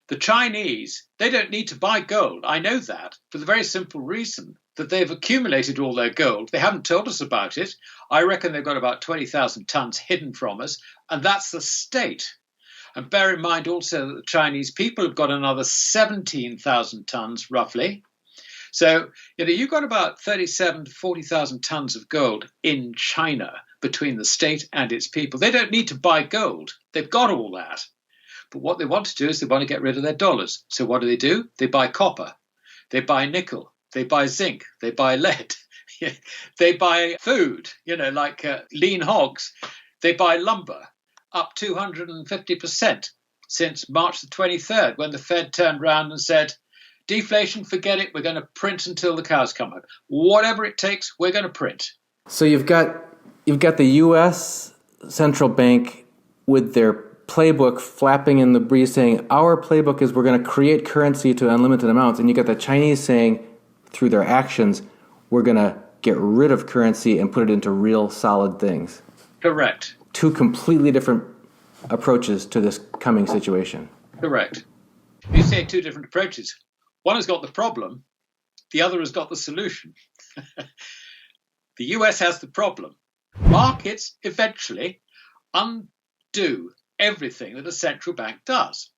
The Chinese, they don't need to buy gold. I know that for the very simple reason that they've accumulated all their gold. They haven't told us about it. I reckon they've got about 20,000 tons hidden from us, and that's the state. And bear in mind also that the Chinese people have got another 17,000 tons roughly. So, you've got about 37 to 40,000 tons of gold in China between the state and its people. They don't need to buy gold. They've got all that. But what they want to do is they want to get rid of their dollars. So what do? They buy copper. They buy nickel. They buy zinc. They buy lead. They buy food, like lean hogs. They buy lumber up 250% since March the 23rd, when the Fed turned around and said, deflation, forget it. We're going to print until the cows come home. Whatever it takes, we're going to print. So you've got the U.S. central bank with their playbook flapping in the breeze saying, our playbook is we're going to create currency to unlimited amounts. And you got the Chinese saying, through their actions, we're going to get rid of currency and put it into real solid things. Correct. Two completely different approaches to this coming situation. Correct. You say two different approaches. One has got the problem, the other has got the solution. The US has the problem. Markets eventually undo everything that a central bank does.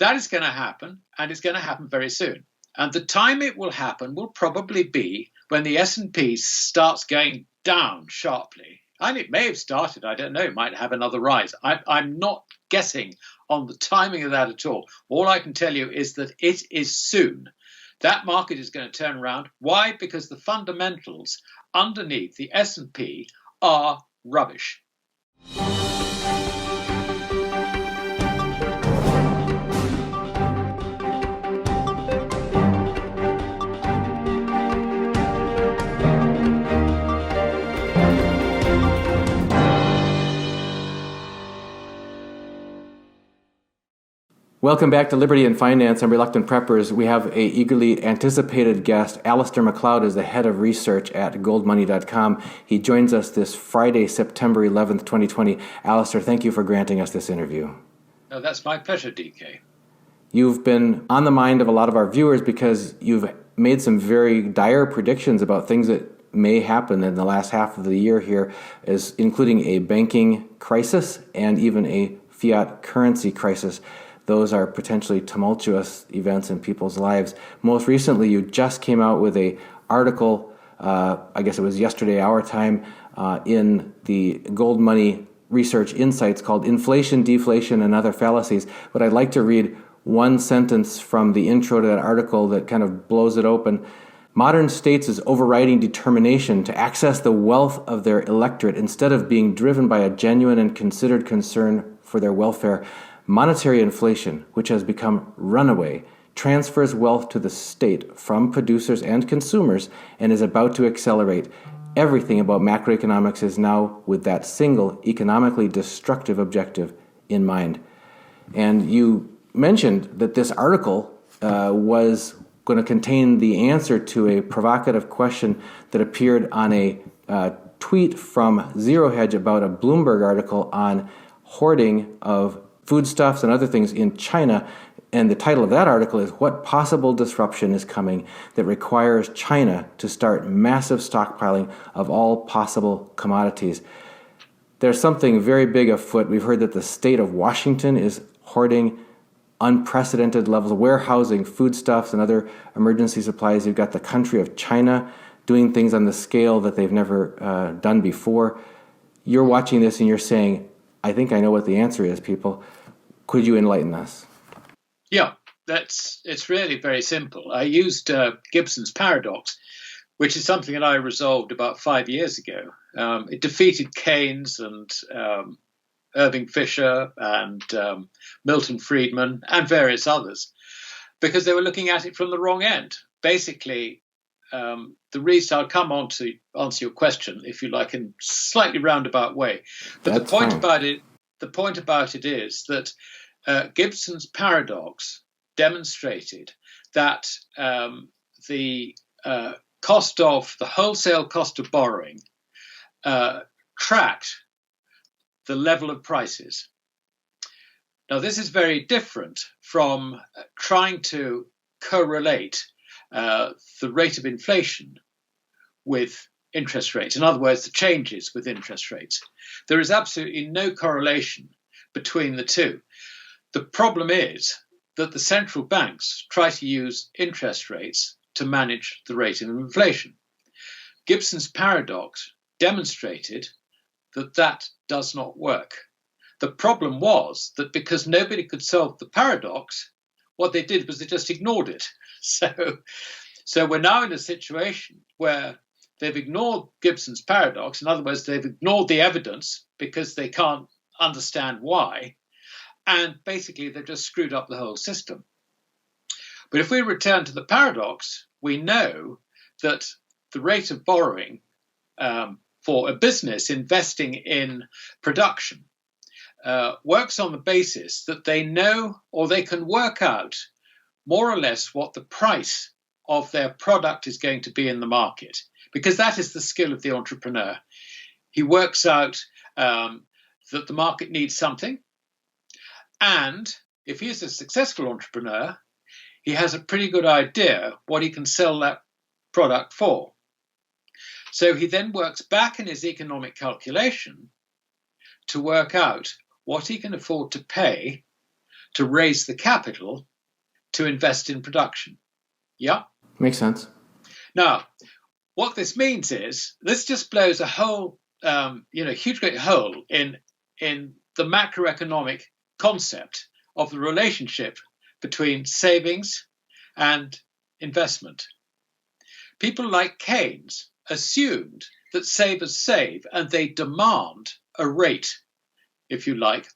That is going to happen, and it's going to happen very soon. And the time it will happen will probably be when the S&P starts going down sharply. And it may have started, I don't know, it might have another rise. I'm not guessing on the timing of that at all. All I can tell you is that it is soon. That market is going to turn around. Why? Because the fundamentals underneath the S&P are rubbish. Welcome back to Liberty and Finance. I'm Reluctant Preppers. We have a eagerly anticipated guest. Alasdair Macleod is the head of research at goldmoney.com. He joins us this Friday, September 11th, 2020. Alasdair, thank you for granting us this interview. No, that's my pleasure, DK. You've been on the mind of a lot of our viewers because you've made some very dire predictions about things that may happen in the last half of the year here, including a banking crisis and even a fiat currency crisis. Those are potentially tumultuous events in people's lives. Most recently, you just came out with an article, I guess it was yesterday, our time, in the Gold Money Research Insights called Inflation, Deflation, and Other Fallacies. But I'd like to read one sentence from the intro to that article that kind of blows it open. Modern states' overriding determination to access the wealth of their electorate instead of being driven by a genuine and considered concern for their welfare. Monetary inflation, which has become runaway, transfers wealth to the state from producers and consumers and is about to accelerate. Everything about macroeconomics is now with that single economically destructive objective in mind. And you mentioned that this article was going to contain the answer to a provocative question that appeared on a tweet from Zero Hedge about a Bloomberg article on hoarding of foodstuffs and other things in China. And the title of that article is What Possible Disruption is Coming That Requires China to Start Massive Stockpiling of All Possible Commodities. There's something very big afoot. We've heard that the state of Washington is hoarding unprecedented levels, warehousing foodstuffs and other emergency supplies. You've got the country of China doing things on the scale that they've never done before. You're watching this and you're saying, I think I know what the answer is, people. Could you enlighten us? Yeah, it's really very simple. I used Gibson's paradox, which is something that I resolved about 5 years ago. It defeated Keynes and Irving Fisher and Milton Friedman and various others because they were looking at it from the wrong end. Basically, the reason I'll come on to answer your question, if you like, in a slightly roundabout way. But That's the point fine. about it is that Gibson's paradox demonstrated that the wholesale cost of borrowing tracked the level of prices. Now, this is very different from trying to correlate the rate of inflation with interest rates. In other words, the changes with interest rates. There is absolutely no correlation between the two. The problem is that the central banks try to use interest rates to manage the rate of inflation. Gibson's paradox demonstrated that that does not work. The problem was that because nobody could solve the paradox, what they did was they just ignored it. So we're now in a situation where they've ignored Gibson's paradox. In other words, they've ignored the evidence because they can't understand why. And basically, they've just screwed up the whole system. But if we return to the paradox, we know that the rate of borrowing for a business investing in production works on the basis that they know, or they can work out more or less what the price of their product is going to be in the market, because that is the skill of the entrepreneur. He works out that the market needs something, and if he is a successful entrepreneur, he has a pretty good idea what he can sell that product for. So he then works back in his economic calculation to work out what he can afford to pay to raise the capital to invest in production. Yeah? Makes sense. Now, what this means is this just blows a hole, huge great hole in the macroeconomic concept of the relationship between savings and investment. People like Keynes assumed that savers save and they demand a rate, if you like,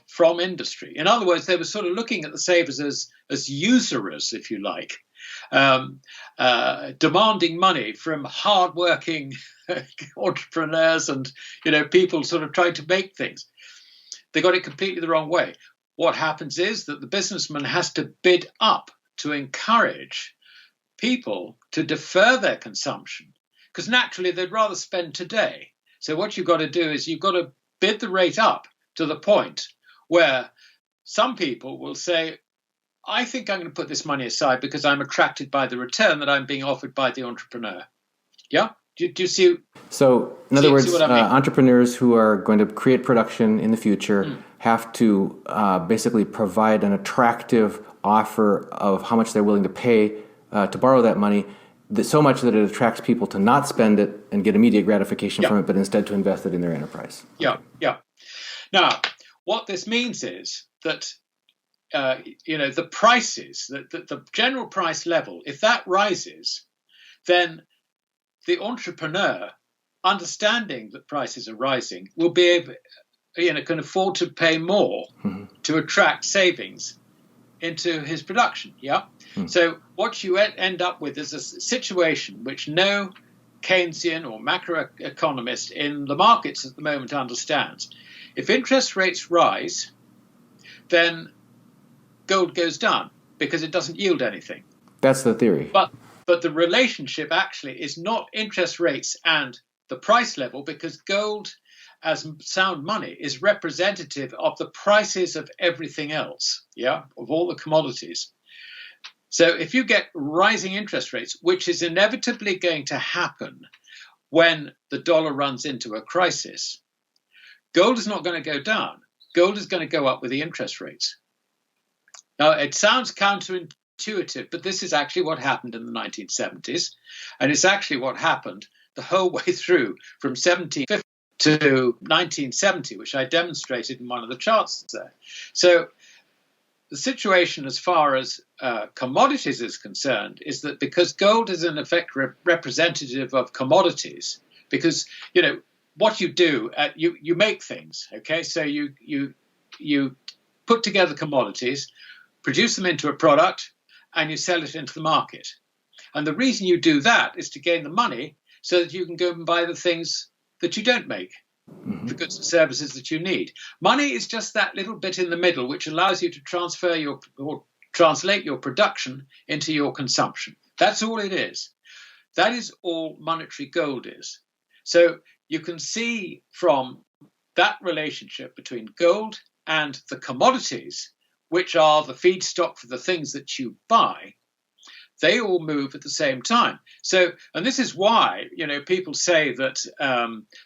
from industry. In other words, they were sort of looking at the savers as usurers, if you like, demanding money from hardworking entrepreneurs and people sort of trying to make things. They got it completely the wrong way. What happens is that the businessman has to bid up to encourage people to defer their consumption, because naturally they'd rather spend today. So what you've got to do is you've got to bid the rate up to the point where some people will say, I think I'm going to put this money aside because I'm attracted by the return that I'm being offered by the entrepreneur. Yeah? Do you see? So, in other words, I mean? Entrepreneurs who are going to create production in the future have to basically provide an attractive offer of how much they're willing to pay to borrow that money, so much that it attracts people to not spend it and get immediate gratification from it, but instead to invest it in their enterprise. Yeah. Now, what this means is that the prices, the general price level, if that rises, then the entrepreneur, understanding that prices are rising, will be able, can afford to pay more to attract savings into his production. Yeah. So what you end up with is a situation which no Keynesian or macroeconomist in the markets at the moment understands. If interest rates rise, then gold goes down because it doesn't yield anything. That's the theory. But the relationship actually is not interest rates and the price level, because gold as sound money is representative of the prices of everything else, of all the commodities. So if you get rising interest rates, which is inevitably going to happen when the dollar runs into a crisis, gold is not going to go down. Gold is going to go up with the interest rates. Now, it sounds counterintuitive, but this is actually what happened in the 1970s. And it's actually what happened the whole way through from 1750 to 1970, which I demonstrated in one of the charts there. So the situation as far as commodities is concerned is that because gold is in effect representative of commodities, because, what you do, you make things, okay? So you put together commodities, produce them into a product, and you sell it into the market. And the reason you do that is to gain the money so that you can go and buy the things that you don't make, the goods and services that you need. Money is just that little bit in the middle which allows you to translate your production into your consumption. That's all it is. That is all monetary gold is. So you can see from that relationship between gold and the commodities, which are the feedstock for the things that you buy, they all move at the same time. So, and this is why, people say that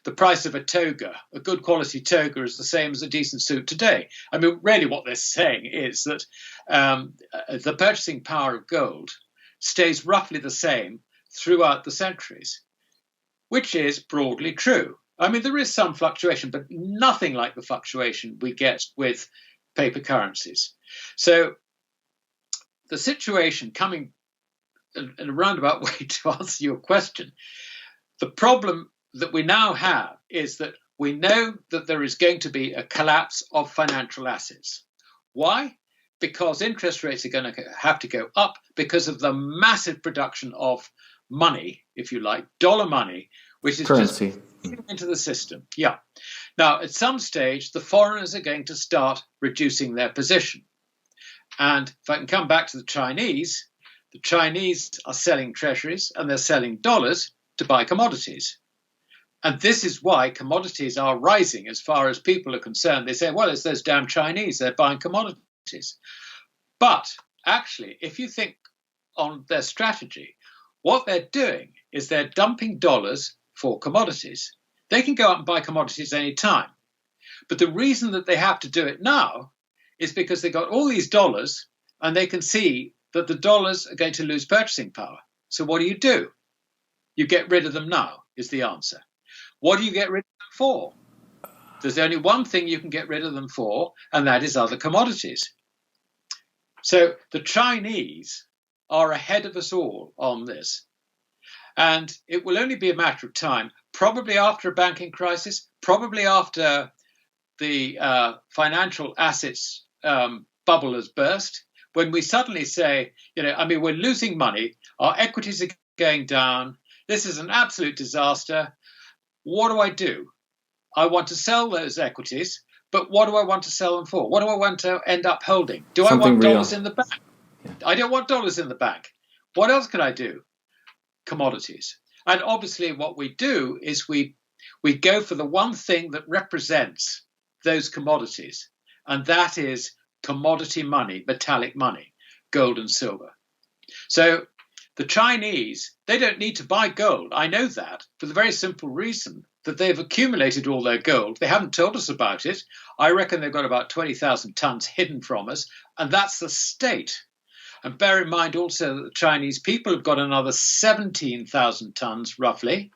the price of a toga, a good quality toga, is the same as a decent suit today. I mean, really what they're saying is that the purchasing power of gold stays roughly the same throughout the centuries, which is broadly true. I mean, there is some fluctuation, but nothing like the fluctuation we get with paper currencies. So the situation, coming in a roundabout way to answer your question, the problem that we now have is that we know that there is going to be a collapse of financial assets. Why? Because interest rates are going to have to go up because of the massive production of money, if you like, dollar money, which is currency just into the system. Yeah. Now, at some stage, the foreigners are going to start reducing their position. And if I can come back to the Chinese are selling treasuries and they're selling dollars to buy commodities. And this is why commodities are rising as far as people are concerned. They say, well, it's those damn Chinese, they're buying commodities. But actually, if you think on their strategy, what they're doing is they're dumping dollars for commodities. They can go out and buy commodities any time. But the reason that they have to do it now is because they've got all these dollars and they can see that the dollars are going to lose purchasing power. So what do? You get rid of them now, is the answer. What do you get rid of them for? There's only one thing you can get rid of them for, and that is other commodities. So the Chinese are ahead of us all on this. And it will only be a matter of time, probably after a banking crisis, probably after the financial assets bubble has burst, when we suddenly say, we're losing money, our equities are going down, this is an absolute disaster. What do? I want to sell those equities, but what do I want to sell them for? What do I want to end up holding? Do I want dollars in the bank? Yeah. I don't want dollars in the bank. What else can I do? Commodities. And obviously what we do is we go for the one thing that represents those commodities, and that is commodity money, metallic money, gold and silver. So the Chinese, they don't need to buy gold. I know that for the very simple reason that they've accumulated all their gold. They haven't told us about it. I reckon they've got about 20,000 tons hidden from us, and that's the state. And bear in mind also that the Chinese people have got another 17,000 tons roughly.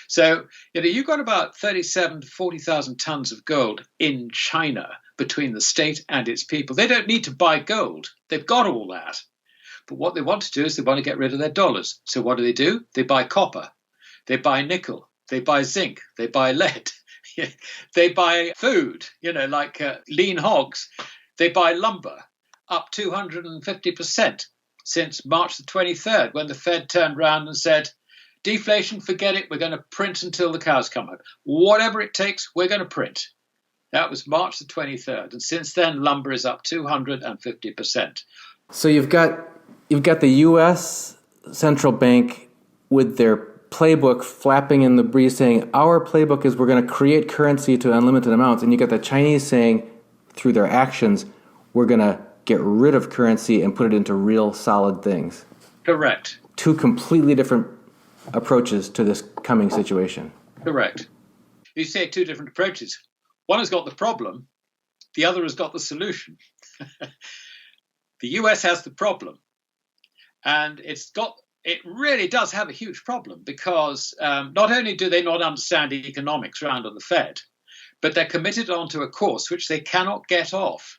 So, you've got about 37 to 40,000 tons of gold in China between the state and its people. They don't need to buy gold. They've got all that. But what they want to do is they want to get rid of their dollars. So what do? They buy copper. They buy nickel. They buy zinc. They buy lead. They buy food, like lean hogs. They buy lumber up 250% since March the 23rd, when the Fed turned around and said, deflation, forget it. We're going to print until the cows come home. Whatever it takes, we're going to print. That was March the 23rd. And since then, lumber is up 250%. So you've got the U.S. central bank with their playbook flapping in the breeze saying, our playbook is we're going to create currency to unlimited amounts. And you got the Chinese saying, through their actions, we're going to get rid of currency and put it into real solid things. Correct. Two completely different approaches to this coming situation. Correct. You say two different approaches. One has got the problem, the other has got the solution. The US has the problem, and it really does have a huge problem because not only do they not understand economics around on the Fed, but they're committed onto a course which they cannot get off.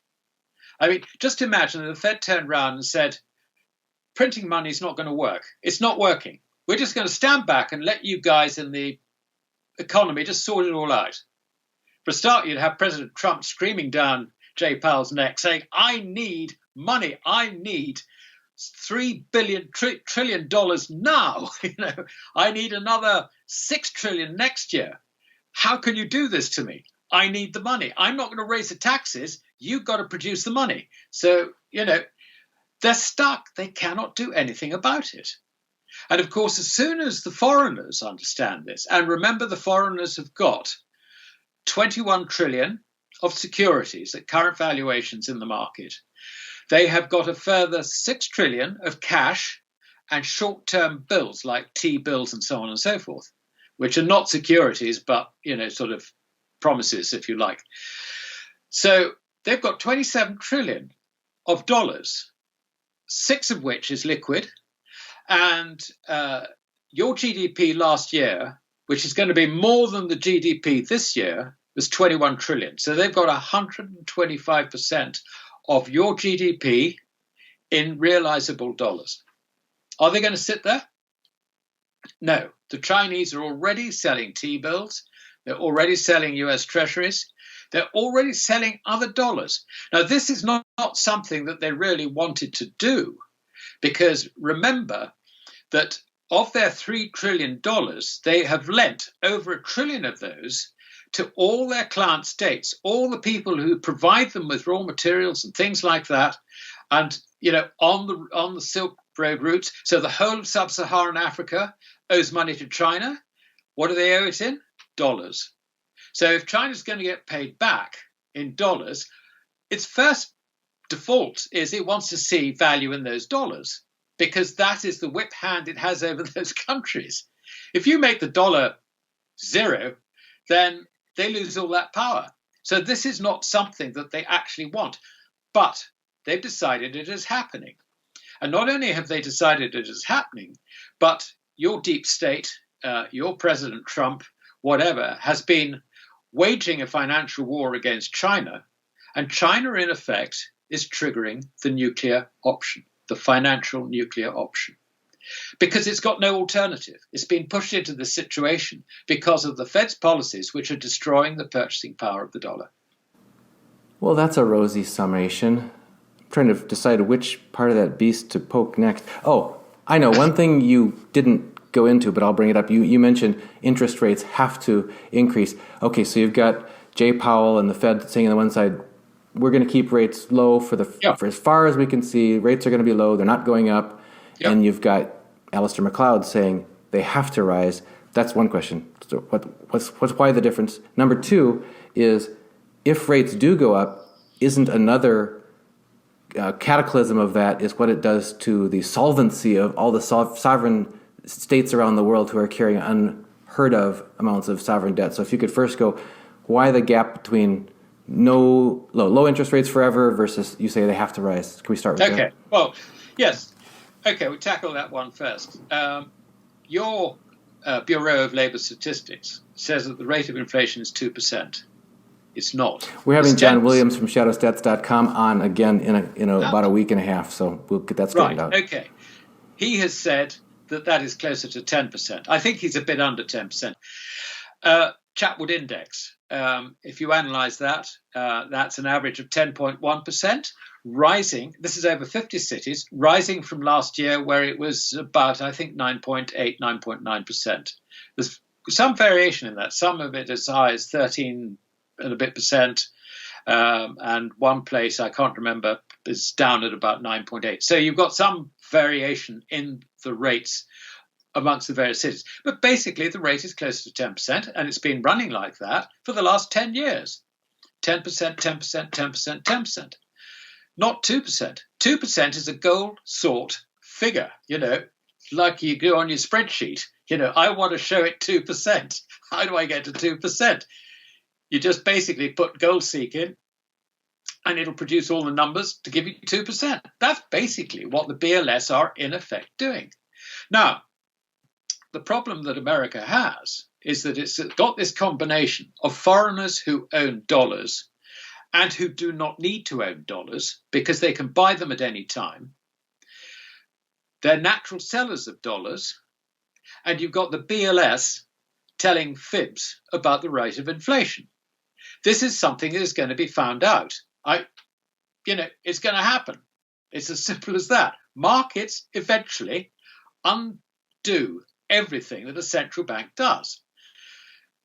I mean, just imagine that the Fed turned around and said, printing money is not going to work. It's not working. We're just going to stand back and let you guys in the economy just sort it all out. For a start, you'd have President Trump screaming down Jay Powell's neck saying, I need money. I need $3 trillion now. I need another $6 trillion next year. How can you do this to me? I need the money. I'm not going to raise the taxes. You've got to produce the money. So, they're stuck. They cannot do anything about it. And of course, as soon as the foreigners understand this, and remember the foreigners have got 21 trillion of securities at current valuations in the market. They have got a further 6 trillion of cash and short-term bills like T-bills and so on and so forth, which are not securities, but, sort of promises, if you like. So they've got 27 trillion of dollars, 6 of which is liquid. And your GDP last year, which is going to be more than the GDP this year, was 21 trillion. So they've got 125% of your GDP in realizable dollars. Are they going to sit there? No. The Chinese are already selling T-bills. They're already selling US treasuries. They're already selling other dollars. Now, this is not something that they really wanted to do, because remember that of their $3 trillion, they have lent over $1 trillion of those to all their client states, all the people who provide them with raw materials and things like that, and on the Silk Road routes. So the whole of sub-Saharan Africa owes money to China. What do they owe it in? Dollars. So if China's going to get paid back in dollars, its first default is it wants to see value in those dollars, because that is the whip hand it has over those countries. If you make the dollar zero, then they lose all that power. So this is not something that they actually want, but they've decided it is happening. And not only have they decided it is happening, but your deep state, your President Trump, whatever, has been waging a financial war against China. And China, in effect, is triggering the nuclear option, the financial nuclear option, because it's got no alternative. It's been pushed into this situation because of the Fed's policies, which are destroying the purchasing power of the dollar. Well, that's a rosy summation. I'm trying to decide which part of that beast to poke next. Oh, I know. One thing you didn't go into, but I'll bring it up. You mentioned interest rates have to increase. Okay, so you've got Jay Powell and the Fed saying on the one side, we're going to keep rates low for as far as we can see. Rates are going to be low. They're not going up. Yep. And you've got Alasdair Macleod saying they have to rise. That's one question. So why the difference? Number two is, if rates do go up, isn't another cataclysm of that is what it does to the solvency of all the sovereign states around the world who are carrying unheard of amounts of sovereign debt. So if you could first go, why the gap between low interest rates forever versus you say they have to rise? Can we start with that? Okay. Well, yes. Okay, we'll tackle that one first. Your Bureau of Labor Statistics says that the rate of inflation is 2%. It's not. We're having John Williams from shadowstats.com on again in about a week and a half, so we'll get that straightened out. Okay. He has said that is closer to 10%. I think he's a bit under 10%. Chatwood Index, if you analyze that, that's an average of 10.1%, rising. This is over 50 cities, rising from last year where it was about, I think, 9.8, 9.9%. There's some variation in that. Some of it as high as 13 and a bit percent. And one place, I can't remember, is down at about 9.8. So you've got some variation in the rates amongst the various cities. But basically, the rate is closer to 10%, and it's been running like that for the last 10 years. 10%, 10%, 10%, 10%. Not 2%. 2% is a gold sort figure, like you go on your spreadsheet. I want to show it 2%. How do I get to 2%? You just basically put GoldSeek in, and it'll produce all the numbers to give you 2%. That's basically what the BLS are in effect doing. Now, the problem that America has is that it's got this combination of foreigners who own dollars and who do not need to own dollars because they can buy them at any time. They're natural sellers of dollars, and you've got the BLS telling fibs about the rate of inflation. This is something that is going to be found out. It's going to happen. It's as simple as that. Markets eventually undo everything that a central bank does.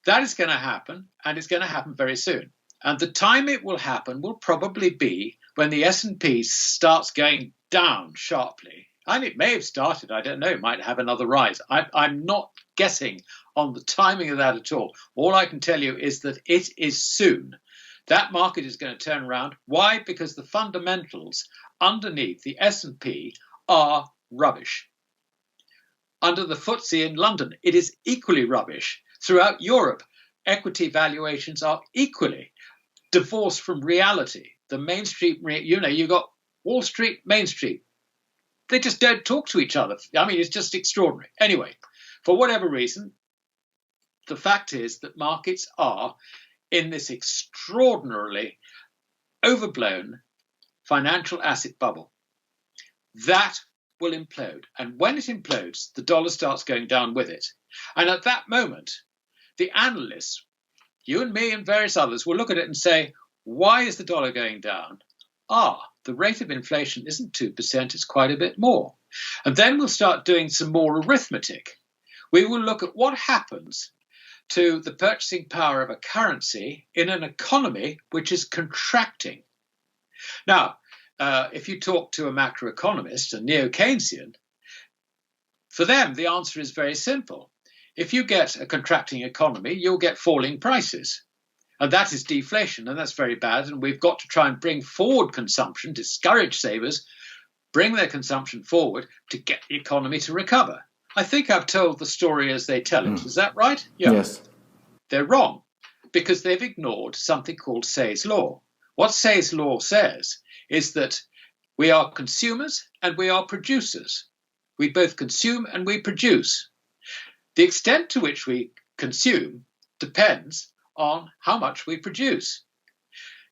That is going to happen, and it's going to happen very soon. And the time it will happen will probably be when the S&P starts going down sharply. And it may have started, I don't know, it might have another rise. I'm not guessing on the timing of that at all. All I can tell you is that it is soon. That market is going to turn around. Why? Because the fundamentals underneath the S&P are rubbish. Under the FTSE in London, it is equally rubbish. Throughout Europe, equity valuations are equally divorced from reality. The Main Street, you've got Wall Street, Main Street. They just don't talk to each other. I mean, it's just extraordinary. Anyway, for whatever reason, the fact is that markets are in this extraordinarily overblown financial asset bubble. That will implode. And when it implodes, the dollar starts going down with it. And at that moment, the analysts, you and me and various others, will look at it and say, why is the dollar going down? The rate of inflation isn't 2%, it's quite a bit more. And then we'll start doing some more arithmetic. We will look at what happens to the purchasing power of a currency in an economy which is contracting. Now, if you talk to a macroeconomist, a neo-Keynesian, for them, the answer is very simple. If you get a contracting economy, you'll get falling prices. And that is deflation, and that's very bad. And we've got to try and bring forward consumption, discourage savers, bring their consumption forward to get the economy to recover. I think I've told the story as they tell it. Is that right? Yeah. Yes. They're wrong because they've ignored something called Say's law. What Say's law says is that we are consumers and we are producers. We both consume and we produce. The extent to which we consume depends on how much we produce.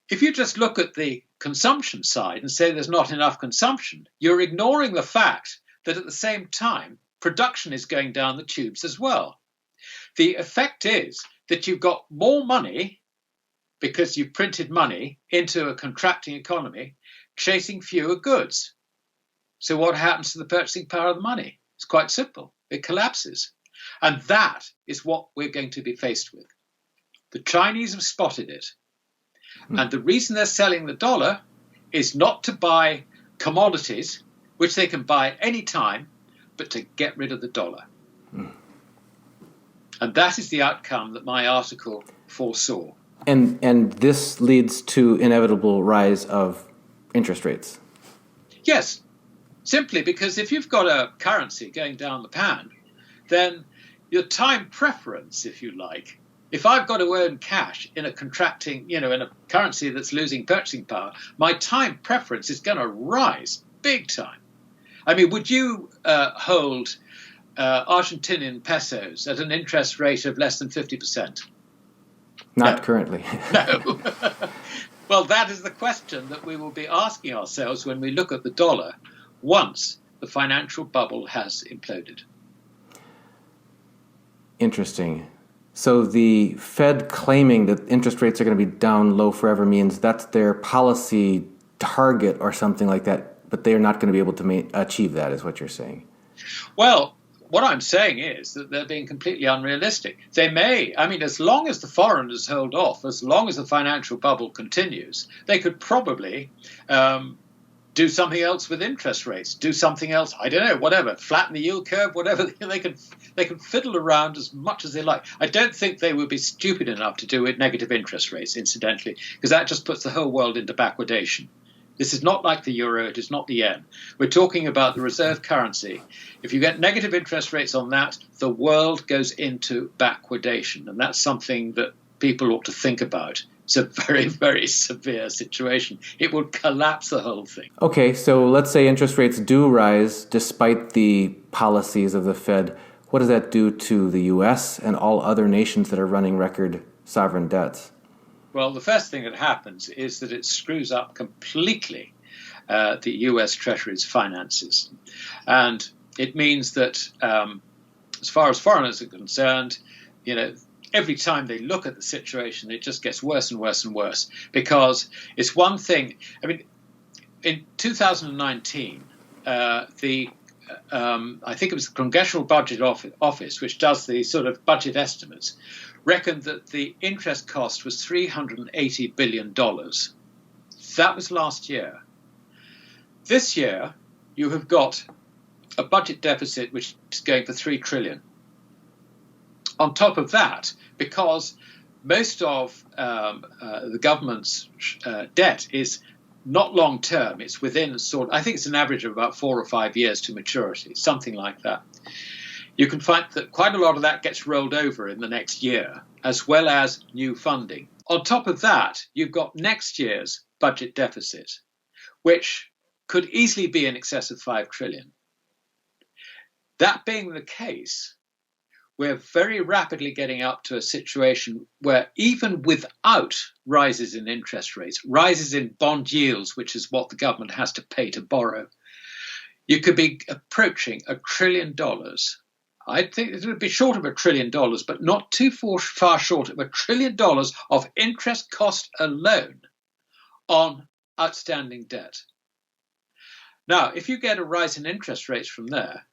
If you just look at the consumption side and say there's not enough consumption, you're ignoring the fact that at the same time, production is going down the tubes as well. The effect is that you've got more money because you've printed money into a contracting economy, chasing fewer goods. So what happens to the purchasing power of the money? It's quite simple. It collapses. And that is what we're going to be faced with. The Chinese have spotted it. And the reason they're selling the dollar is not to buy commodities, which they can buy any time, but to get rid of the dollar. And that is the outcome that my article foresaw. And this leads to inevitable rise of interest rates. Yes, simply because if you've got a currency going down the pan, then your time preference, if you like, if I've got to earn cash in a contracting, in a currency that's losing purchasing power, my time preference is going to rise big time. I mean, would you hold Argentinian pesos at an interest rate of less than 50%? Not currently. No. Well, that is the question that we will be asking ourselves when we look at the dollar once the financial bubble has imploded. Interesting. So the Fed claiming that interest rates are going to be down low forever means that's their policy target or something like that, but they're not going to be able to achieve that, is what you're saying. Well, what I'm saying is that they're being completely unrealistic. They may, as long as the foreigners hold off, as long as the financial bubble continues, they could probably do something else with interest rates, do something else, I don't know, whatever, flatten the yield curve, whatever. They can fiddle around as much as they like. I don't think they would be stupid enough to do with negative interest rates, incidentally, because that just puts the whole world into backwardation. This is not like the euro, it is not the yen. We're talking about the reserve currency. If you get negative interest rates on that, the world goes into backwardation. And that's something that people ought to think about. It's a very, very severe situation. It will collapse the whole thing. Okay, so let's say interest rates do rise despite the policies of the Fed. What does that do to the U.S. and all other nations that are running record sovereign debts? Well, the first thing that happens is that it screws up completely the U.S. Treasury's finances. And it means that as far as foreigners are concerned, every time they look at the situation, it just gets worse and worse and worse. Because it's one thing, in 2019, I think it was the Congressional Budget Office, which does the sort of budget estimates, reckoned that the interest cost was $380 billion. That was last year. This year, you have got a budget deficit which is going for $3 trillion. On top of that, because most of the government's debt is not long term. It's within I think it's an average of about 4 or 5 years to maturity, something like that. You can find that quite a lot of that gets rolled over in the next year, as well as new funding. On top of that, you've got next year's budget deficit, which could easily be in excess of 5 trillion. That being the case, we're very rapidly getting up to a situation where even without rises in interest rates, rises in bond yields, which is what the government has to pay to borrow, you could be approaching $1 trillion. I think it would be short of $1 trillion, but not too far short of $1 trillion of interest cost alone on outstanding debt. Now, if you get a rise in interest rates from there,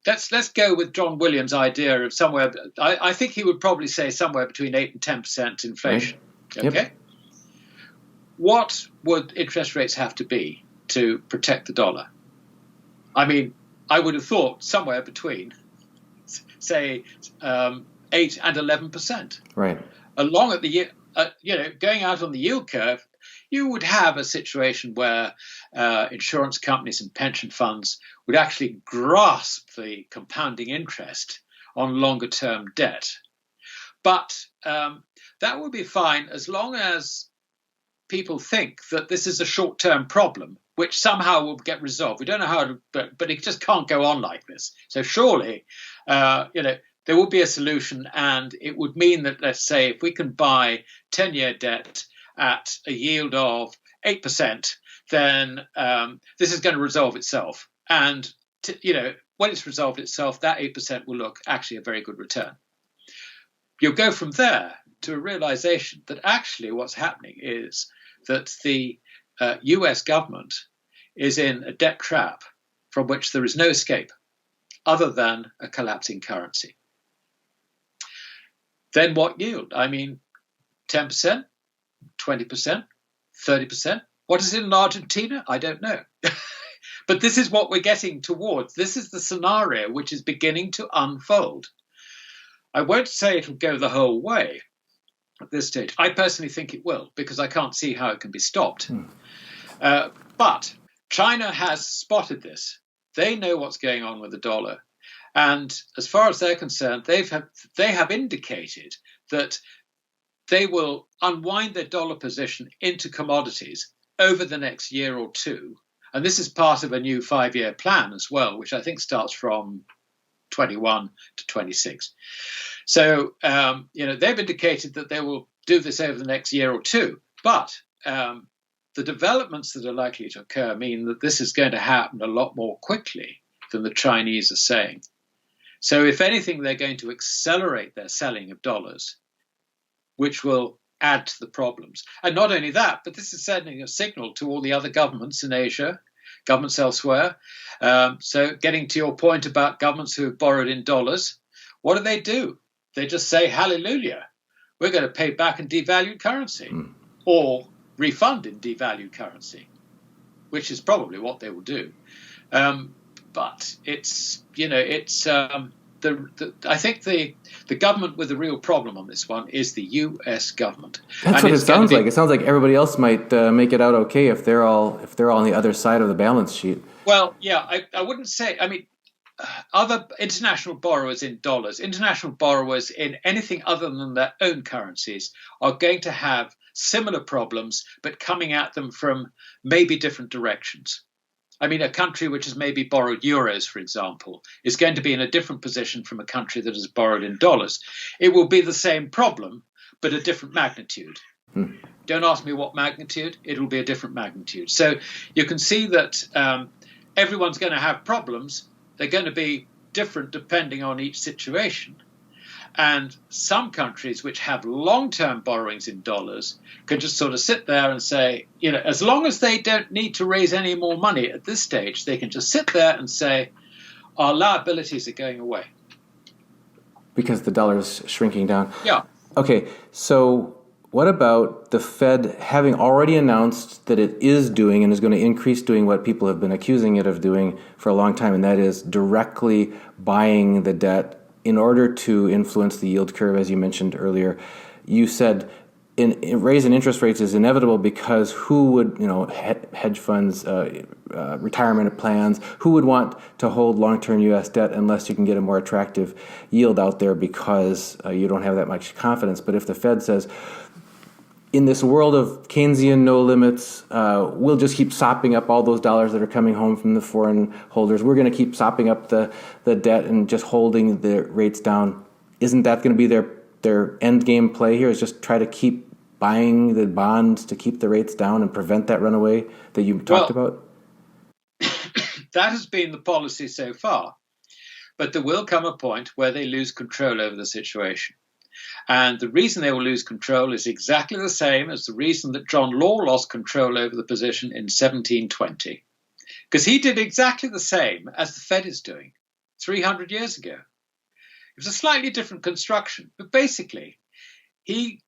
let's go with John Williams' idea of somewhere. I think he would probably say somewhere between 8 and 10% inflation. Right. Okay. Yep. What would interest rates have to be to protect the dollar? I mean, I would have thought somewhere between, say, 8 and 11%. Right. Along at the going out on the yield curve, you would have a situation where insurance companies and pension funds would actually grasp the compounding interest on longer term debt. But that would be fine as long as people think that this is a short term problem, which somehow will get resolved. We don't know how, but it just can't go on like this. So surely, there will be a solution, and it would mean that, let's say, if we can buy 10-year debt at a yield of 8%, then this is going to resolve itself. And when it's resolved itself, that 8% will look actually a very good return. You'll go from there to a realization that actually what's happening is that the US government is in a debt trap from which there is no escape other than a collapsing currency. Then what yield? I mean, 10%, 20%, 30%. What is it in Argentina? I don't know. But this is what we're getting towards. This is the scenario which is beginning to unfold. I won't say it'll go the whole way at this stage. I personally think it will, because I can't see how it can be stopped. But China has spotted this. They know what's going on with the dollar. And as far as they're concerned, they have indicated that they will unwind their dollar position into commodities over the next year or two. And this is part of a new 5-year plan as well, which I think starts from 21 to 26. So, they've indicated that they will do this over the next year or two. But the developments that are likely to occur mean that this is going to happen a lot more quickly than the Chinese are saying. So if anything, they're going to accelerate their selling of dollars, which will add to the problems. And not only that, but this is sending a signal to all the other governments in Asia, governments elsewhere. So getting to your point about governments who have borrowed in dollars, what do? They just say, hallelujah, we're going to pay back in devalued currency or refund in devalued currency, which is probably what they will do. But I think the government with the real problem on this one is the U.S. government. That's what it sounds like. It sounds like everybody else might make it out okay if they're all on the other side of the balance sheet. Well, yeah, I wouldn't say. I mean, other international borrowers in dollars, international borrowers in anything other than their own currencies are going to have similar problems, but coming at them from maybe different directions. I mean, a country which has maybe borrowed euros, for example, is going to be in a different position from a country that has borrowed in dollars. It will be the same problem, but a different magnitude. Don't ask me what magnitude. It will be a different magnitude. So you can see that everyone's going to have problems. They're going to be different depending on each situation. And some countries which have long-term borrowings in dollars can just sort of sit there and say, as long as they don't need to raise any more money at this stage, they can just sit there and say, our liabilities are going away. Because the dollar is shrinking down. Yeah. Okay, so what about the Fed having already announced that it is doing and is going to increase doing what people have been accusing it of doing for a long time, and that is directly buying the debt in order to influence the yield curve, as you mentioned earlier, you said in raising interest rates is inevitable because who would, hedge funds, retirement plans, who would want to hold long-term U.S. debt unless you can get a more attractive yield out there because you don't have that much confidence. But if the Fed says, in this world of Keynesian no limits, we'll just keep sopping up all those dollars that are coming home from the foreign holders. We're going to keep sopping up the debt and just holding the rates down. Isn't that going to be their end game play here, is just try to keep buying the bonds to keep the rates down and prevent that runaway that you talked about? That has been the policy so far. But there will come a point where they lose control over the situation. And the reason they will lose control is exactly the same as the reason that John Law lost control over the position in 1720. Because he did exactly the same as the Fed is doing 300 years ago. It was a slightly different construction, but basically he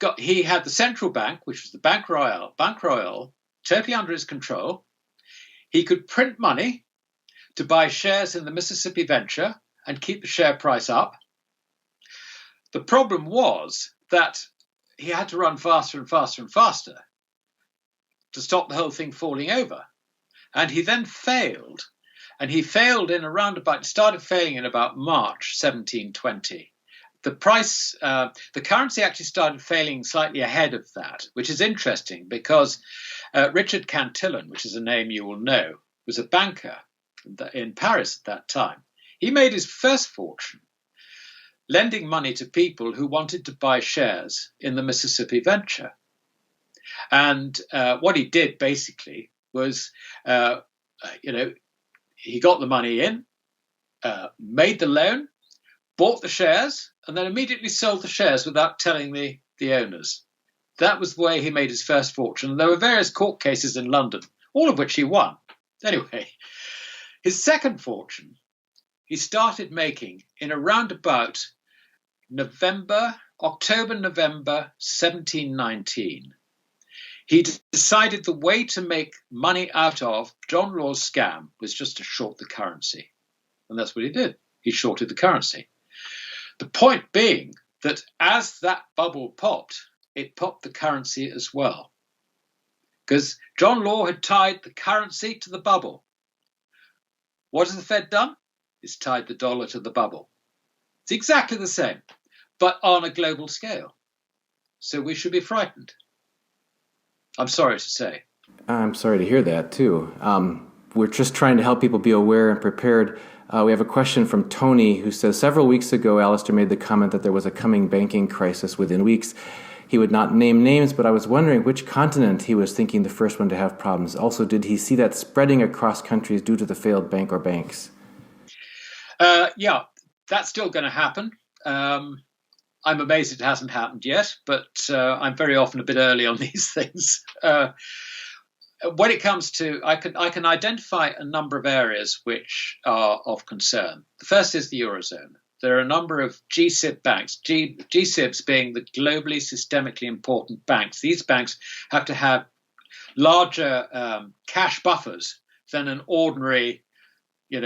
had the central bank, which was the Bank Royal, totally under his control. He could print money to buy shares in the Mississippi Venture and keep the share price up. The problem was that he had to run faster and faster and faster to stop the whole thing falling over. And he then failed. And he failed started failing in about March 1720. The currency actually started failing slightly ahead of that, which is interesting because Richard Cantillon, which is a name you will know, was a banker in Paris at that time. He made his first fortune lending money to people who wanted to buy shares in the Mississippi Venture. And what he did basically was, he got the money in, made the loan, bought the shares, and then immediately sold the shares without telling the owners. That was the way he made his first fortune. There were various court cases in London, all of which he won. Anyway, his second fortune he started making in around about October, November 1719. He decided the way to make money out of John Law's scam was just to short the currency. And that's what he did. He shorted the currency. The point being that as that bubble popped, it popped the currency as well. Because John Law had tied the currency to the bubble. What has the Fed done? It's tied the dollar to the bubble. It's exactly the same, but on a global scale. So we should be frightened. I'm sorry to say. I'm sorry to hear that, too. We're just trying to help people be aware and prepared. We have a question from Tony who says, several weeks ago, Alasdair made the comment that there was a coming banking crisis within weeks. He would not name names, but I was wondering which continent he was thinking the first one to have problems. Also, did he see that spreading across countries due to the failed bank or banks? Yeah, that's still going to happen. I'm amazed it hasn't happened yet, but I'm very often a bit early on these things. When it comes to, I can identify a number of areas which are of concern. The first is the Eurozone. There are a number of GSIB banks, GSIBs being the globally systemically important banks. These banks have to have larger cash buffers than an ordinary,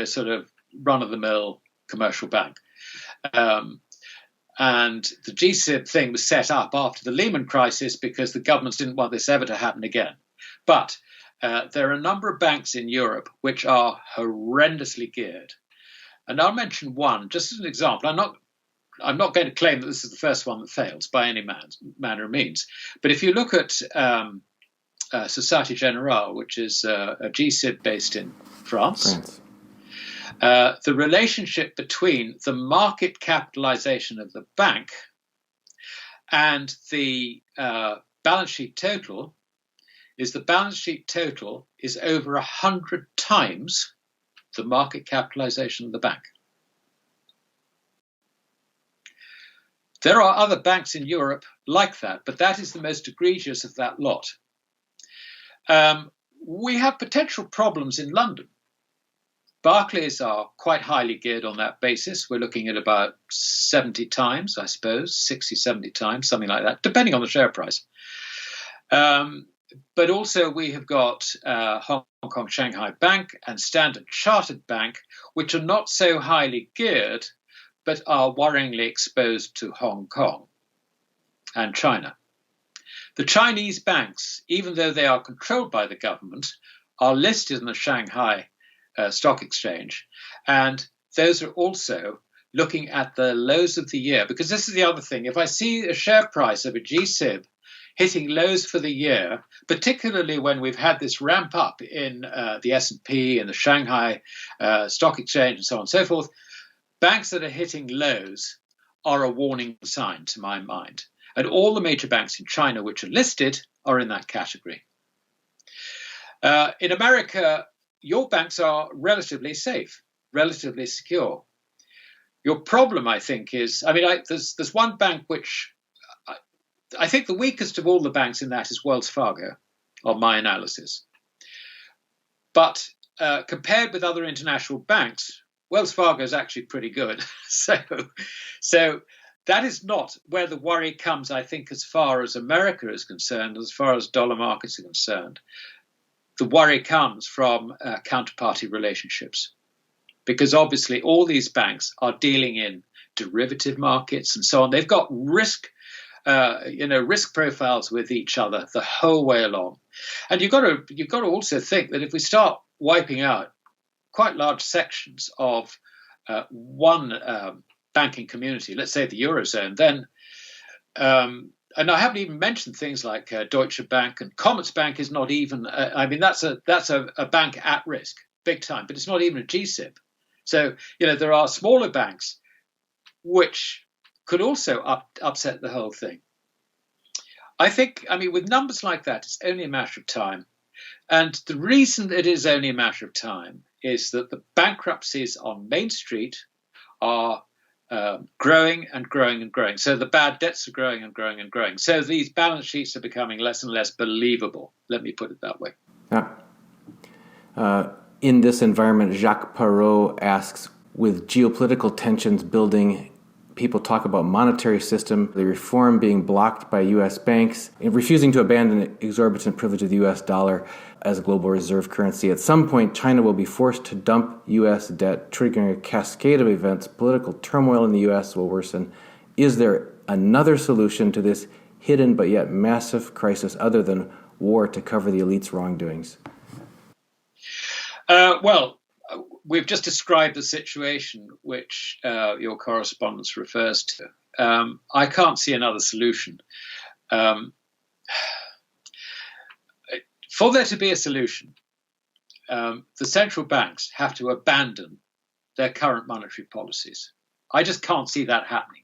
sort of run-of-the-mill commercial bank. And the GSIB thing was set up after the Lehman crisis because the governments didn't want this ever to happen again. But there are a number of banks in Europe which are horrendously geared. And I'll mention one, just as an example. I'm not going to claim that this is the first one that fails by any manner of means. But if you look at Société Générale, which is a GSIB based in France. The relationship between the market capitalization of the bank and the balance sheet total is over 100 times the market capitalization of the bank. There are other banks in Europe like that, but that is the most egregious of that lot. We have potential problems in London. Barclays are quite highly geared on that basis. We're looking at about 70 times, I suppose, 60, 70 times, something like that, depending on the share price. But also we have got Hong Kong Shanghai Bank and Standard Chartered Bank, which are not so highly geared, but are worryingly exposed to Hong Kong and China. The Chinese banks, even though they are controlled by the government, are listed in the Shanghai Stock Exchange, and those are also looking at the lows of the year, because this is the other thing. If I see a share price of a GSIB hitting lows for the year, particularly when we've had this ramp up in the S&P and the Shanghai Stock Exchange and so on and so forth, banks that are hitting lows are a warning sign to my mind. And all the major banks in China which are listed are in that category. In America, your banks are relatively safe, relatively secure. Your problem, I think, is, there's one bank which I think the weakest of all the banks in that is Wells Fargo, on my analysis. But compared with other international banks, Wells Fargo is actually pretty good. So that is not where the worry comes, I think, as far as America is concerned, as far as dollar markets are concerned. The worry comes from counterparty relationships, because obviously all these banks are dealing in derivative markets and so on. They've got risk profiles with each other the whole way along. And you've got to also think that if we start wiping out quite large sections of one banking community, let's say the Eurozone, then, and I haven't even mentioned things like Deutsche Bank, and Commerzbank is not even, that's a bank at risk, big time, but it's not even a GSIB. So, there are smaller banks which could also upset the whole thing. I think, with numbers like that, it's only a matter of time. And the reason it is only a matter of time is that the bankruptcies on Main Street are growing and growing and growing. So the bad debts are growing and growing and growing. So these balance sheets are becoming less and less believable. Let me put it that way. In this environment, Jacques Perrault asks, with geopolitical tensions building, people talk about monetary system, the reform being blocked by U.S. banks, and refusing to abandon exorbitant privilege of the U.S. dollar as a global reserve currency. At some point, China will be forced to dump U.S. debt, triggering a cascade of events. Political turmoil in the U.S. will worsen. Is there another solution to this hidden but yet massive crisis other than war to cover the elite's wrongdoings? We've just described the situation which your correspondence refers to. I can't see another solution. For there to be a solution, the central banks have to abandon their current monetary policies. I just can't see that happening.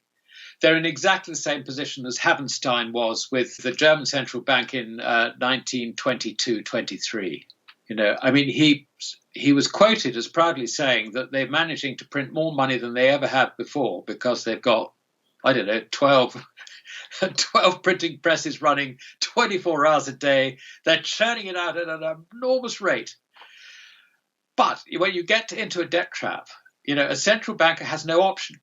They're in exactly the same position as Havenstein was with the German central bank in 1922-23. He was quoted as proudly saying that they're managing to print more money than they ever have before because they've got, 12 printing presses running 24 hours a day. They're churning it out at an enormous rate. But when you get into a debt trap, a central banker has no option.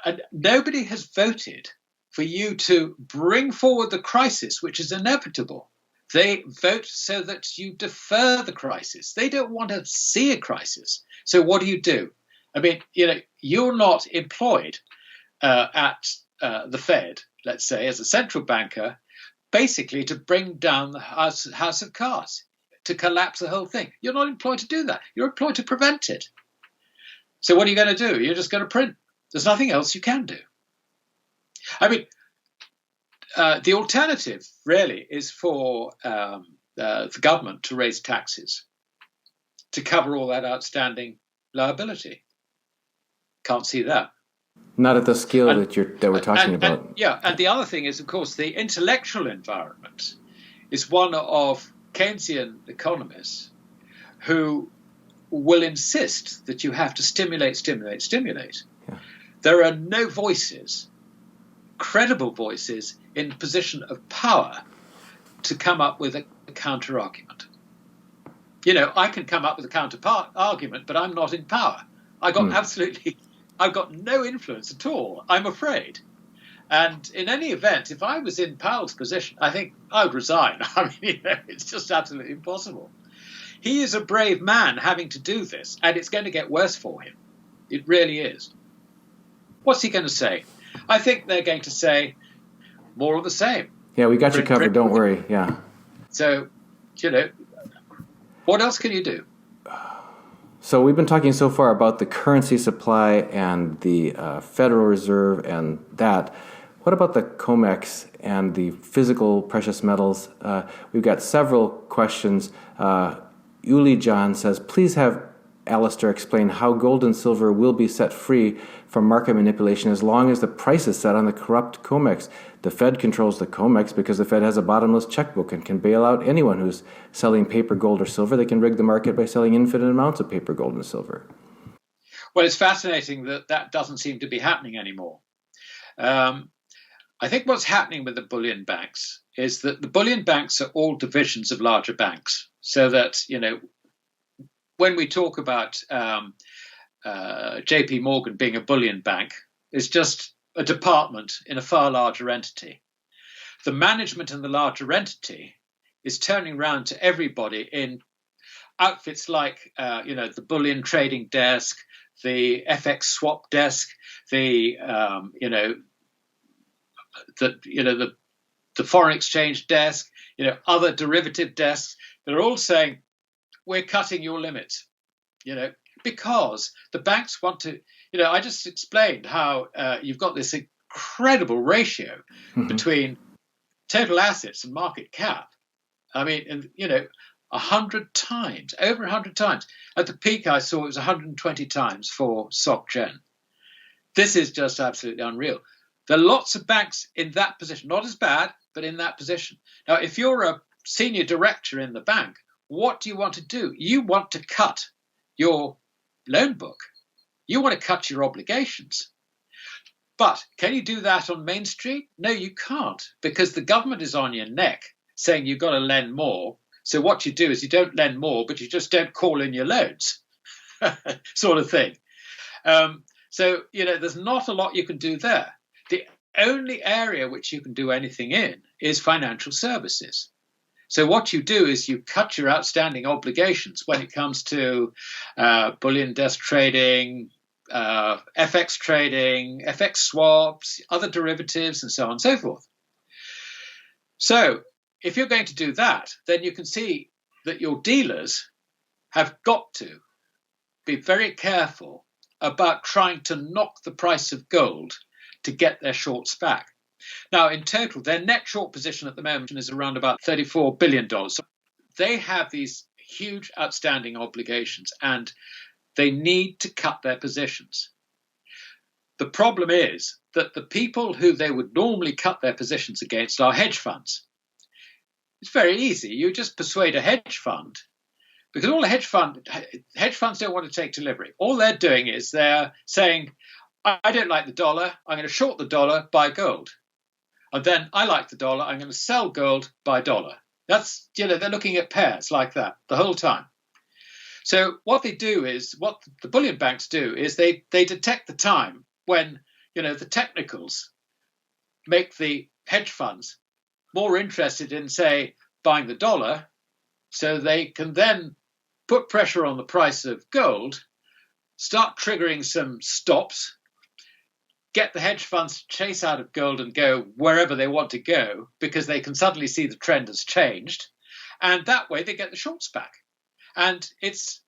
And nobody has voted for you to bring forward the crisis, which is inevitable. They vote so that you defer the crisis. They don't want to see a crisis. So what do? You're not employed at the Fed, let's say, as a central banker, basically to bring down the house of cards, to collapse the whole thing. You're not employed to do that. You're employed to prevent it. So what are you going to do? You're just going to print. There's nothing else you can do. The alternative really is for the government to raise taxes to cover all that outstanding liability. Can't see that. Not at the scale that we're talking about. And the other thing is, of course, the intellectual environment is one of Keynesian economists who will insist that you have to stimulate. Yeah. There are no voices, credible voices, in position of power to come up with a counter argument. I can come up with a counter argument, but I'm not in power. I've got no influence at all, I'm afraid. And in any event, if I was in Powell's position, I think I would resign. It's just absolutely impossible. He is a brave man having to do this, and it's going to get worse for him. It really is. What's he going to say? I think they're going to say more of the same. Yeah, we got you covered. Don't worry. Yeah. So, what else can you do? So we've been talking so far about the currency supply and the Federal Reserve and that. What about the COMEX and the physical precious metals? We've got several questions. Uli John says, please have Alasdair explain how gold and silver will be set free from market manipulation as long as the price is set on the corrupt COMEX. The Fed controls the COMEX because the Fed has a bottomless checkbook and can bail out anyone who's selling paper gold or silver. They can rig the market by selling infinite amounts of paper gold and silver. Well, it's fascinating that doesn't seem to be happening anymore. I think what's happening with the bullion banks is that the bullion banks are all divisions of larger banks. So that, when we talk about JP Morgan being a bullion bank, it's just a department in a far larger entity. The management in the larger entity is turning around to everybody in outfits like, the bullion trading desk, the FX swap desk, the foreign exchange desk, other derivative desks. They're all saying, we're cutting your limits, because the banks want to, I just explained how you've got this incredible ratio between total assets and market cap. I mean, and 100 times, over 100 times. At the peak, I saw it was 120 times for SocGen. This is just absolutely unreal. There are lots of banks in that position, not as bad, but in that position. Now, if you're a senior director in the bank, what do you want to do? You want to cut your loan book. You want to cut your obligations. But can you do that on Main Street? No, you can't, because the government is on your neck saying you've got to lend more. So what you do is you don't lend more, but you just don't call in your loans, sort of thing. So, there's not a lot you can do there. The only area which you can do anything in is financial services. So what you do is you cut your outstanding obligations when it comes to bullion desk trading, FX trading, FX swaps, other derivatives, and so on and so forth. So if you're going to do that, then you can see that your dealers have got to be very careful about trying to knock the price of gold to get their shorts back. Now, in total, their net short position at the moment is around about $34 billion. So they have these huge outstanding obligations and they need to cut their positions. The problem is that the people who they would normally cut their positions against are hedge funds. It's very easy. You just persuade a hedge fund, because all the hedge funds don't want to take delivery. All they're doing is they're saying, I don't like the dollar, I'm going to short the dollar, buy gold. And then I like the dollar, I'm going to sell gold, buy dollar. That's, they're looking at pairs like that the whole time. So what they do is, what the bullion banks do is they detect the time when, the technicals make the hedge funds more interested in, say, buying the dollar, so they can then put pressure on the price of gold, start triggering some stops, get the hedge funds to chase out of gold and go wherever they want to go, because they can suddenly see the trend has changed. And that way they get the shorts back. And it's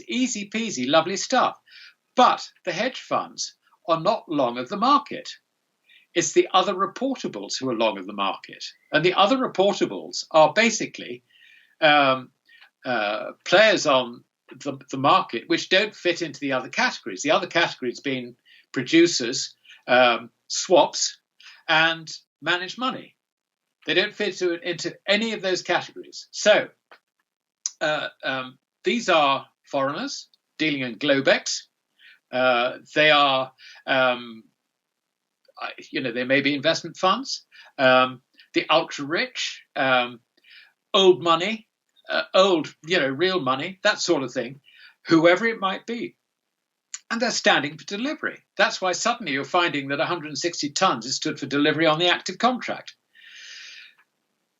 easy peasy, lovely stuff. But the hedge funds are not long of the market. It's the other reportables who are long of the market. And the other reportables are basically players on the market which don't fit into the other categories. The other categories being producers, swaps, and managed money. They don't fit into any of those categories. So these are foreigners dealing in Globex. They are, they may be investment funds, the ultra rich, old money, real money, that sort of thing, whoever it might be. And they're standing for delivery. That's why suddenly you're finding that 160 tons is stood for delivery on the active contract.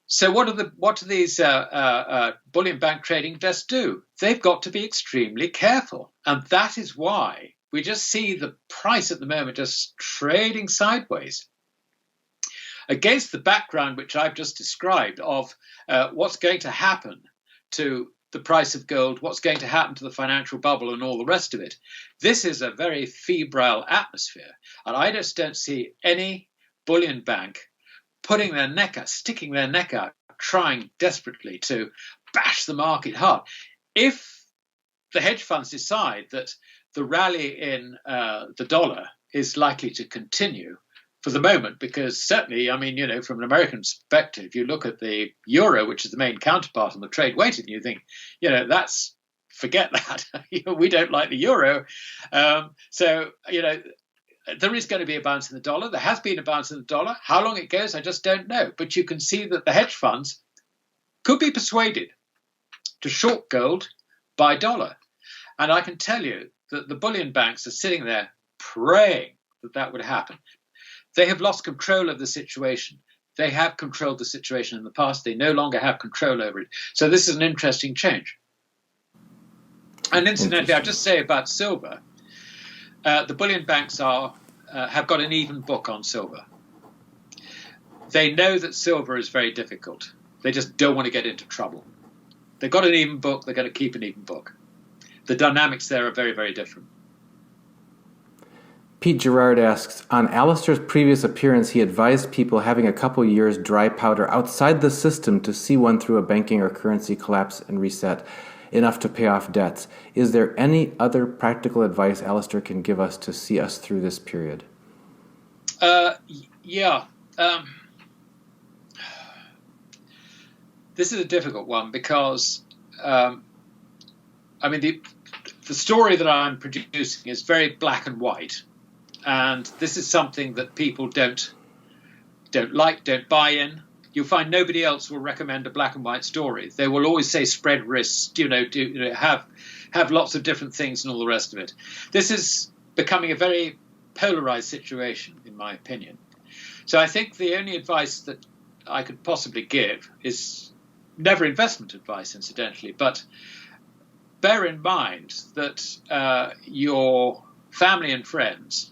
So what do these bullion bank trading desks do? They've got to be extremely careful. And that is why we just see the price at the moment just trading sideways against the background which I've just described of what's going to happen to the price of gold, what's going to happen to the financial bubble and all the rest of it. This is a very febrile atmosphere. And I just don't see any bullion bank putting their neck out, sticking their neck out, trying desperately to bash the market hard. If the hedge funds decide that the rally in the dollar is likely to continue for the moment, because certainly, I mean, from an American perspective, you look at the euro, which is the main counterpart on the trade weighted, and you think, forget that. We don't like the euro. So, there is going to be a bounce in the dollar. There has been a bounce in the dollar. How long it goes, I just don't know. But you can see that the hedge funds could be persuaded to short gold, buy dollar. And I can tell you that the bullion banks are sitting there praying that would happen. They have lost control of the situation. They have controlled the situation in the past. They no longer have control over it. So this is an interesting change. And incidentally, I'll just say about silver, the bullion banks have got an even book on silver. They know that silver is very difficult. They just don't want to get into trouble. They've got an even book. They're going to keep an even book. The dynamics there are very, very different. Pete Gerard asks, on Alasdair's previous appearance, he advised people having a couple years dry powder outside the system to see one through a banking or currency collapse and reset, enough to pay off debts. Is there any other practical advice Alasdair can give us to see us through this period? This is a difficult one because, the story that I'm producing is very black and white. And this is something that people don't like, don't buy in. You'll find nobody else will recommend a black and white story. They will always say spread risks, have lots of different things and all the rest of it. This is becoming a very polarized situation, in my opinion. So I think the only advice that I could possibly give is never investment advice, incidentally, but bear in mind that your family and friends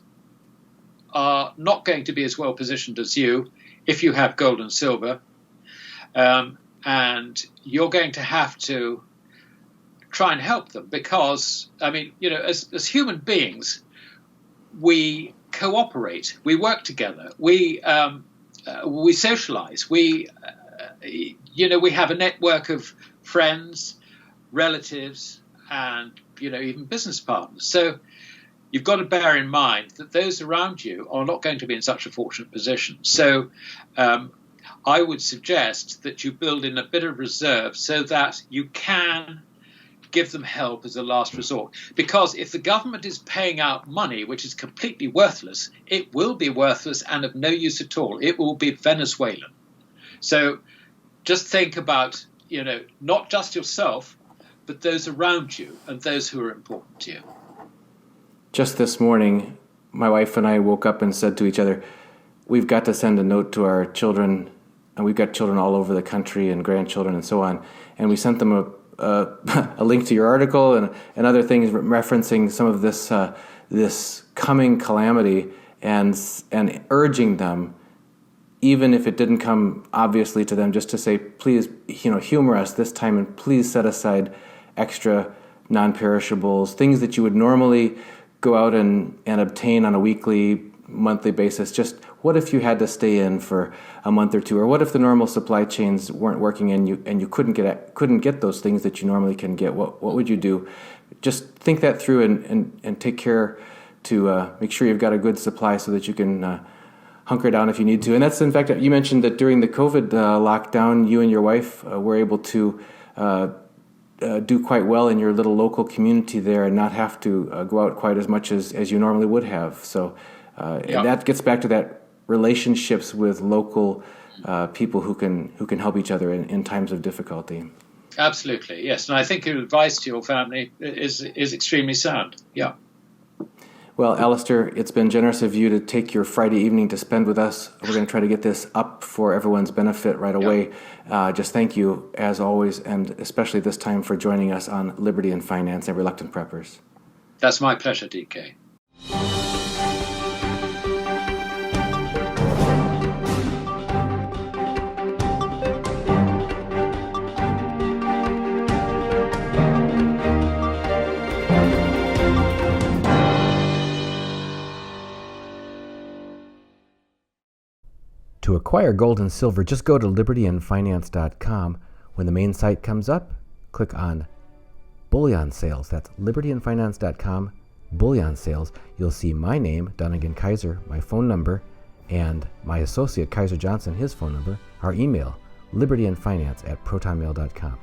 are not going to be as well positioned as you if you have gold and silver, and you're going to have to try and help them because, as human beings, we cooperate, we work together, we socialize, we have a network of friends, relatives, and even business partners. So you've got to bear in mind that those around you are not going to be in such a fortunate position. So I would suggest that you build in a bit of reserve so that you can give them help as a last resort. Because if the government is paying out money which is completely worthless, it will be worthless and of no use at all. It will be Venezuelan. So just think about, not just yourself, but those around you and those who are important to you. Just this morning, my wife and I woke up and said to each other, we've got to send a note to our children, and we've got children all over the country and grandchildren and so on, and we sent them a link to your article and other things referencing some of this coming calamity and urging them, even if it didn't come obviously to them, just to say, please, humor us this time and please set aside extra non-perishables, things that you would normally go out and obtain on a weekly, monthly basis. Just what if you had to stay in for a month or two, or what if the normal supply chains weren't working and you couldn't get those things that you normally can get? What would you do? Just think that through and take care to make sure you've got a good supply so that you can hunker down if you need to. And that's, in fact, you mentioned that during the COVID lockdown, you and your wife were able to do quite well in your little local community there and not have to go out quite as much as you normally would have. So and that gets back to that relationships with local people who can help each other in times of difficulty. Absolutely, yes. And I think your advice to your family is extremely sound. Yeah. Well, Alasdair, it's been generous of you to take your Friday evening to spend with us. We're going to try to get this up for everyone's benefit right away. Just thank you, as always, and especially this time for joining us on Liberty and Finance and Reluctant Preppers. That's my pleasure, DK. To acquire gold and silver, just go to libertyandfinance.com. When the main site comes up, click on Bullion Sales. That's libertyandfinance.com, Bullion Sales. You'll see my name, Dunnigan Kaiser, my phone number, and my associate, Kaiser Johnson, his phone number, our email, libertyandfinance@protonmail.com.